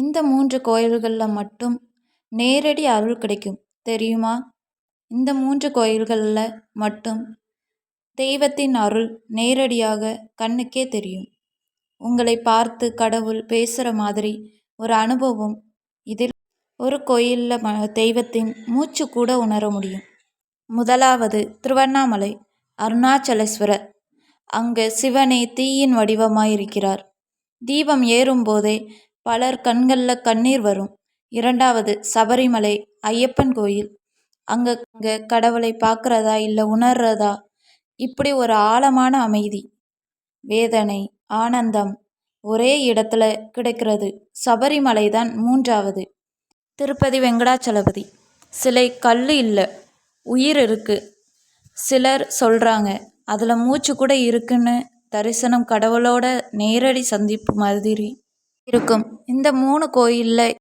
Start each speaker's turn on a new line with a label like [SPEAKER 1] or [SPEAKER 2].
[SPEAKER 1] இந்த 3 கோயில்களில் மட்டும் நேரடி அருள் கிடைக்கும் தெரியுமா? இந்த 3 கோயில்களில் மட்டும் தெய்வத்தின் அருள் நேரடியாக கண்ணுக்கே தெரியும். உங்களை பார்த்து கடவுள் பேசுகிற மாதிரி ஒரு அனுபவம் இதில் ஒரு கோயிலில் தெய்வத்தின் மூச்சு கூட உணர முடியும். முதலாவது திருவண்ணாமலை அருணாச்சலேஸ்வரர். அங்கு சிவனே தீயின் வடிவமாயிருக்கிறார். தீபம் ஏறும்போதே பலர் கண்களில் கண்ணீர் வரும். இரண்டாவது சபரிமலை ஐயப்பன் கோயில். அங்கே கடவுளை பார்க்குறதா இல்லை உணர்றதா, இப்படி ஒரு ஆழமான அமைதி, வேதனை, ஆனந்தம் ஒரே இடத்துல கிடைக்கிறது. சபரிமலை தான் மூன்றாவது. திருப்பதி வெங்கடாச்சலபதி சிலை கல் இல்லை, உயிர் இருக்குது. சிலர் சொல்கிறாங்க அதில் மூச்சு கூட இருக்குன்னு. தரிசனம் கடவுளோட நேரடி சந்திப்பு மாதிரி இருக்கும். இந்த 3 கோயிலில்